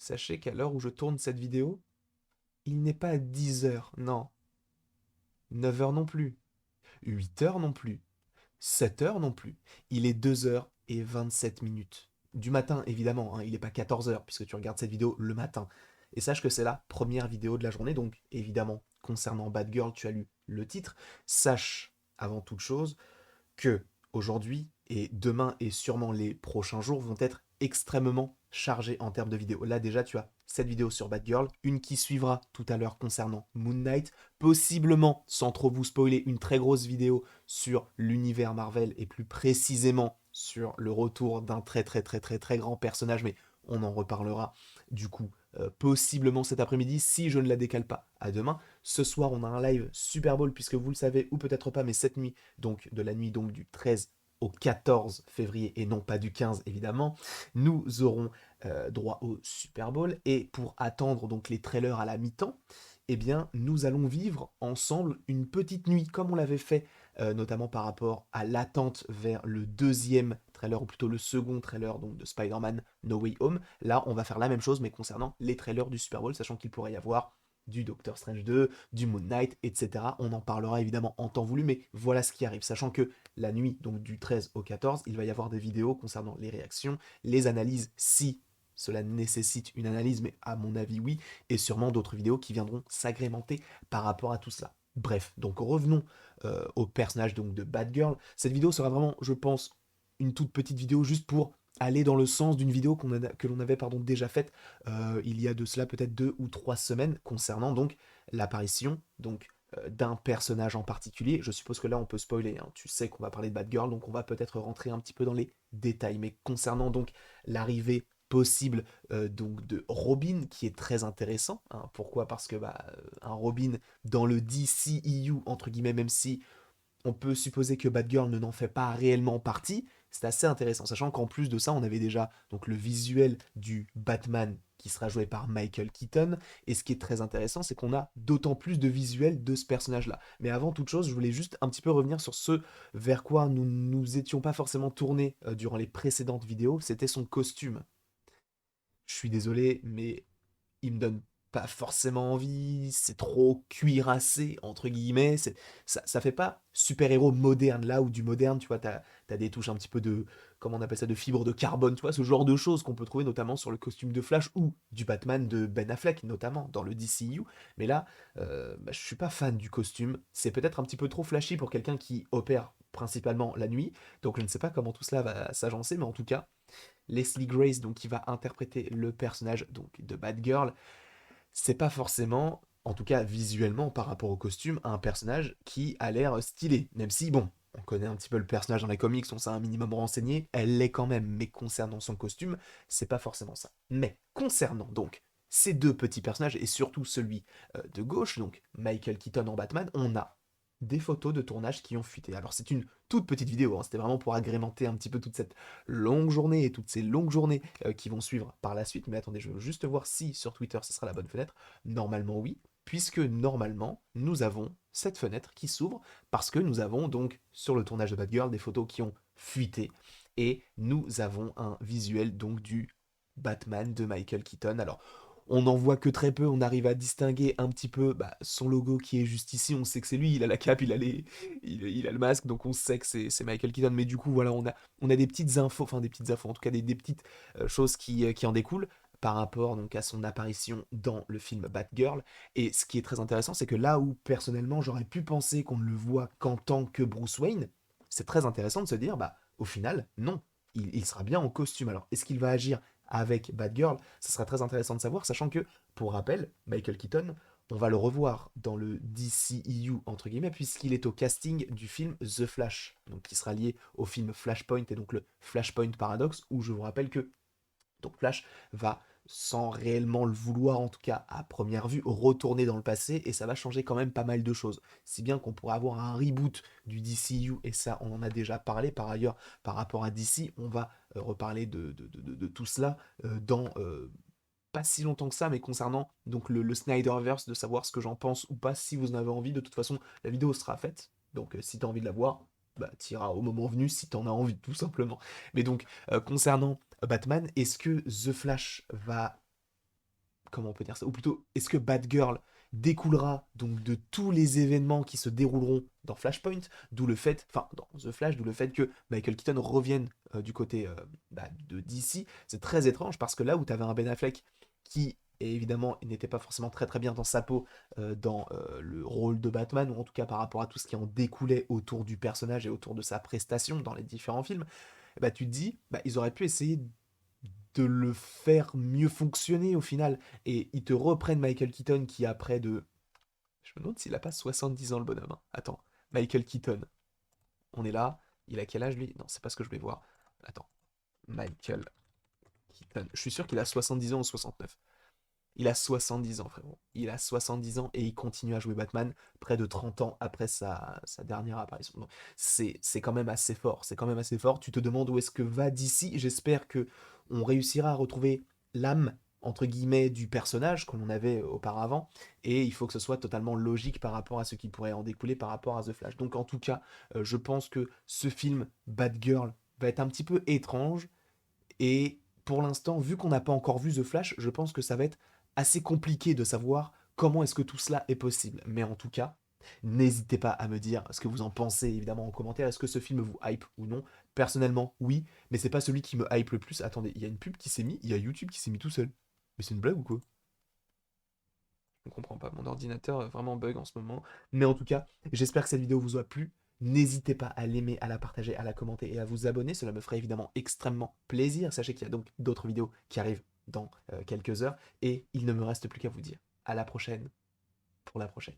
sachez qu'à l'heure où je tourne cette vidéo, il n'est pas 10 heures, non. 9 heures non plus. 8 heures non plus. 7 heures non plus. Il est 2 heures et 27 minutes. Du matin, évidemment, hein, il n'est pas 14 heures, puisque tu regardes cette vidéo le matin. Et sache que c'est la première vidéo de la journée, donc évidemment, concernant Bad Girl, tu as lu le titre. Sache, avant toute chose, que aujourd'hui et demain et sûrement les prochains jours vont être extrêmement chargés en termes de vidéos. Là déjà tu as cette vidéo sur Batgirl, une qui suivra tout à l'heure concernant Moon Knight, possiblement, sans trop vous spoiler, une très grosse vidéo sur l'univers Marvel et plus précisément sur le retour d'un très grand personnage, mais on en reparlera du coup possiblement cet après-midi si je ne la décale pas à demain. Ce soir on a un live Super Bowl puisque vous le savez ou peut-être pas, mais cette nuit, donc de la nuit donc du 13 au 14 février et non pas du 15 évidemment, nous aurons droit au Super Bowl et pour attendre donc les trailers à la mi-temps, eh bien nous allons vivre ensemble une petite nuit comme on l'avait fait notamment par rapport à l'attente vers le deuxième trailer ou plutôt le second trailer donc de Spider-Man No Way Home. Là on va faire la même chose mais concernant les trailers du Super Bowl, sachant qu'il pourrait y avoir du Doctor Strange 2, du Moon Knight, etc. On en parlera évidemment en temps voulu, mais voilà ce qui arrive. Sachant que la nuit, donc du 13 au 14, il va y avoir des vidéos concernant les réactions, les analyses, si cela nécessite une analyse, mais à mon avis oui, et sûrement d'autres vidéos qui viendront s'agrémenter par rapport à tout cela. Bref, donc revenons au personnage donc de Batgirl. Cette vidéo sera vraiment, je pense, une toute petite vidéo juste pour aller dans le sens d'une vidéo que l'on avait déjà faite il y a de cela peut-être 2 ou 3 semaines concernant donc l'apparition donc d'un personnage en particulier. Je suppose que là on peut spoiler, hein. Tu sais qu'on va parler de Batgirl, donc on va peut-être rentrer un petit peu dans les détails. Mais concernant donc l'arrivée possible donc de Robin, qui est très intéressant, hein. Pourquoi? Parce que un Robin dans le DCEU entre guillemets, même si on peut supposer que Batgirl ne n'en fait pas réellement partie. C'est assez intéressant, sachant qu'en plus de ça, on avait déjà donc le visuel du Batman qui sera joué par Michael Keaton. Et ce qui est très intéressant, c'est qu'on a d'autant plus de visuels de ce personnage-là. Mais avant toute chose, je voulais juste un petit peu revenir sur ce vers quoi nous nous étions pas forcément tournés durant les précédentes vidéos. C'était son costume. Je suis désolé, mais il me donne pas forcément envie, c'est trop cuirassé, entre guillemets, ça fait pas super-héros moderne, là où du moderne, tu vois, t'as des touches un petit peu de, comment on appelle ça, de fibre de carbone, tu vois, ce genre de choses qu'on peut trouver notamment sur le costume de Flash ou du Batman de Ben Affleck, notamment dans le DCU, mais là, je suis pas fan du costume, c'est peut-être un petit peu trop flashy pour quelqu'un qui opère principalement la nuit, donc je ne sais pas comment tout cela va s'agencer, mais en tout cas, Leslie Grace, donc qui va interpréter le personnage donc de Batgirl, c'est pas forcément, en tout cas visuellement par rapport au costume, un personnage qui a l'air stylé. Même si, bon, on connaît un petit peu le personnage dans les comics, on s'est un minimum renseigné, elle l'est quand même. Mais concernant son costume, c'est pas forcément ça. Mais concernant donc ces deux petits personnages, et surtout celui de gauche, donc Michael Keaton en Batman, on a des photos de tournage qui ont fuité. Alors c'est une toute petite vidéo, hein, c'était vraiment pour agrémenter un petit peu toute cette longue journée et toutes ces longues journées qui vont suivre par la suite. Mais attendez, je veux juste voir si sur Twitter ce sera la bonne fenêtre. Normalement oui, puisque normalement nous avons cette fenêtre qui s'ouvre parce que nous avons donc sur le tournage de Batgirl des photos qui ont fuité et nous avons un visuel donc du Batman de Michael Keaton. Alors on n'en voit que très peu, on arrive à distinguer un petit peu son logo qui est juste ici, on sait que c'est lui, il a la cape, il a le masque, donc on sait que c'est Michael Keaton, mais du coup voilà, on a des petites infos, enfin des petites infos, en tout cas des petites choses qui en découlent par rapport donc à son apparition dans le film Batgirl. Et ce qui est très intéressant, c'est que là où personnellement j'aurais pu penser qu'on ne le voit qu'en tant que Bruce Wayne, c'est très intéressant de se dire, au final, non, il sera bien en costume. Alors, est-ce qu'il va agir avec Batgirl? Ce sera très intéressant de savoir, sachant que, pour rappel, Michael Keaton, on va le revoir dans le DCEU, entre guillemets, puisqu'il est au casting du film The Flash, donc qui sera lié au film Flashpoint et donc le Flashpoint Paradox, où je vous rappelle que donc Flash va, sans réellement le vouloir, en tout cas à première vue, retourner dans le passé et ça va changer quand même pas mal de choses. Si bien qu'on pourrait avoir un reboot du DCU, et ça on en a déjà parlé par ailleurs par rapport à DC, on va reparler de tout cela dans pas si longtemps que ça, mais concernant donc le Snyderverse, de savoir ce que j'en pense ou pas, si vous en avez envie. De toute façon, la vidéo sera faite, donc si tu as envie de la voir, t'iras au moment venu si t'en as envie, tout simplement. Mais donc, concernant Batman, est-ce que The Flash va comment on peut dire ça? Ou plutôt, est-ce que Batgirl découlera donc de tous les événements qui se dérouleront dans Flashpoint, d'où le fait, enfin dans The Flash, d'où le fait que Michael Keaton revienne du côté de DC. C'est très étrange parce que là où tu avais un Ben Affleck qui et évidemment n'était pas forcément très très bien dans sa peau dans le rôle de Batman, ou en tout cas par rapport à tout ce qui en découlait autour du personnage et autour de sa prestation dans les différents films, bah, tu te dis, bah, ils auraient pu essayer de le faire mieux fonctionner au final. Et ils te reprennent Michael Keaton qui a près de... Je me demande s'il a pas 70 ans le bonhomme, hein. Attends, Michael Keaton, on est là. Il a quel âge lui? Non, c'est pas ce que je voulais voir. Attends, Michael Keaton. Je suis sûr qu'il a 70 ans ou 69. Il a 70 ans, frérot. Il a 70 ans et il continue à jouer Batman près de 30 ans après sa dernière apparition. Donc, c'est quand même assez fort. C'est quand même assez fort. Tu te demandes où est-ce que va d'ici. J'espère que on réussira à retrouver l'âme, entre guillemets, du personnage que l'on avait auparavant. Et il faut que ce soit totalement logique par rapport à ce qui pourrait en découler par rapport à The Flash. Donc, en tout cas, je pense que ce film, Batgirl, va être un petit peu étrange. Et pour l'instant, vu qu'on n'a pas encore vu The Flash, je pense que ça va être assez compliqué de savoir comment est-ce que tout cela est possible. Mais en tout cas, n'hésitez pas à me dire ce que vous en pensez évidemment en commentaire. Est-ce que ce film vous hype ou non? Personnellement, oui, mais c'est pas celui qui me hype le plus. Attendez, il y a une pub qui s'est mise, il y a YouTube qui s'est mis tout seul. Mais c'est une blague ou quoi? Je ne comprends pas, mon ordinateur vraiment bug en ce moment. Mais en tout cas, j'espère que cette vidéo vous a plu. N'hésitez pas à l'aimer, à la partager, à la commenter et à vous abonner. Cela me ferait évidemment extrêmement plaisir. Sachez qu'il y a donc d'autres vidéos qui arrivent dans quelques heures. Et il ne me reste plus qu'à vous dire à la prochaine pour la prochaine.